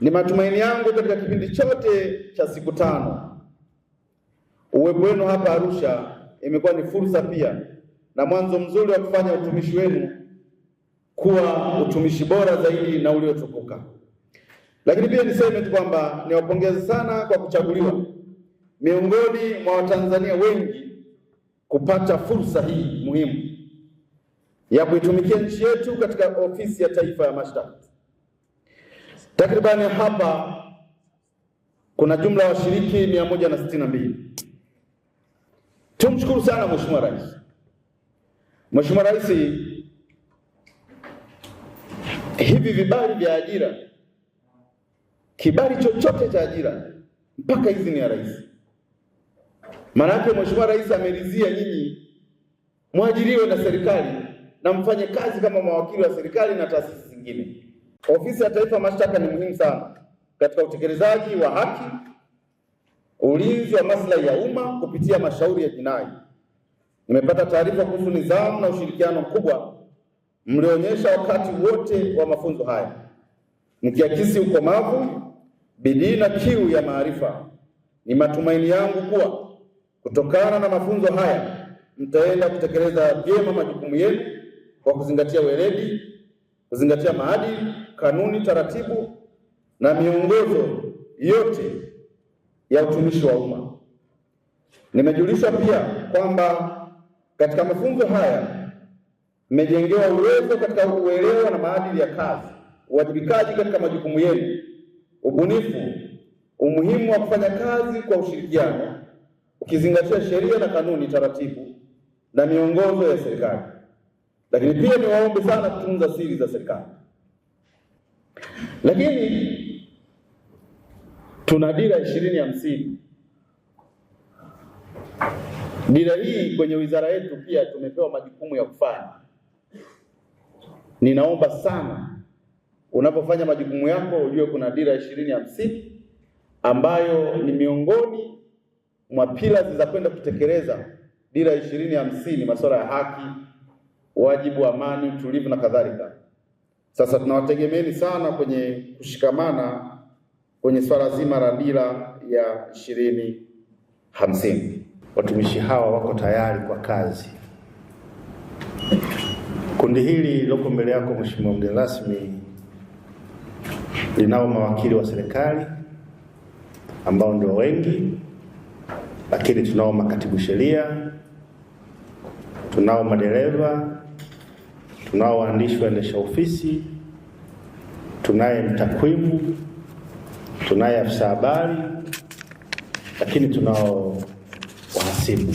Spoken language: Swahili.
Ni matumaini yangu katika kipindi chote cha siku 5 uwepo wenu hapa Arusha imekuwa ni fursa pia na mwanzo mzuri wa kufanya utumishi wenu kuwa utumishi bora zaidi na uliotukuka. Lakini pia niseme tu kwamba niwapongeze sana kwa kuchaguliwa miongoni mwa Watanzania wengi kupata fursa hii muhimu ya kuitumikia nchi yetu katika ofisi ya Taifa ya Mashtaka. Takribani hapa kuna jumla ya washiriki 162. Tumshukuru sana Mheshimiwa Rais. Mheshimiwa Rais, hivi vibali vya ajira, kibali chochote cha ajira mpaka idhini ya rais. Maana yake Mheshimiwa Rais ameridhia nyinyi mwajiriwe na serikali na mfanye kazi kama mawakili wa serikali na taasisi zingine. Ofisi ya Taifa ya Mashtaka ni muhimu sana katika utekelezaji wa haki, ulinzi wa maslahi ya umma kupitia mashauri ya jinai. Nimepata taarifa kuhusu nidhamu na ushirikiano mkubwa mlionyesha wakati wote wa mafunzo haya, mkiakisi ukomavu, bidii na kiu ya maarifa. Ni matumaini yangu kuwa kutokana na mafunzo haya mtaenda kutekeleza vyema majukumu yenu kwa kuzingatia weledi, kuzingatia maadili, kanuni, taratibu na miongozo yote ya utumishi wa umma. Nimejulishwa pia kwamba katika mafunzo haya mmejengewa uwezo katika uelewa na maadili ya kazi, uwajibikaji katika majukumu yenu, ubunifu, umuhimu wa kufanya kazi kwa ushirikiano ukizingatia sheria na kanuni, taratibu na miongozo ya serikali. Lakini pia niwaombe sana kutunza siri za serikali. Lakini tuna dira 2050. Dira hii kwenye wizara yetu pia tumepewa majukumu ya kufanya. Ninaomba sana unapofanya majukumu yako ujue kuna dira 2050 ambayo ni miongoni mwa pillars za kwenda kutekeleza dira 2050, masuala ya haki, wajibu wa amani, utulivu na kadhalika. Sasa tunawategemeeni sana kwenye kushikamana kwenye swala zima la dira ya 2050. Watumishi hawa wako tayari kwa kazi. Kundi hili liloko mbele yako Mheshimiwa mgeni rasmi linao mawakili wa serikali ambao ndio wengi, lakini tunao makatibu sheria, tunao madereva, tunao waandishi waendesha ofisi, tunaye mtakwimu, tunaye afisa habari, lakini tunao wahasibu.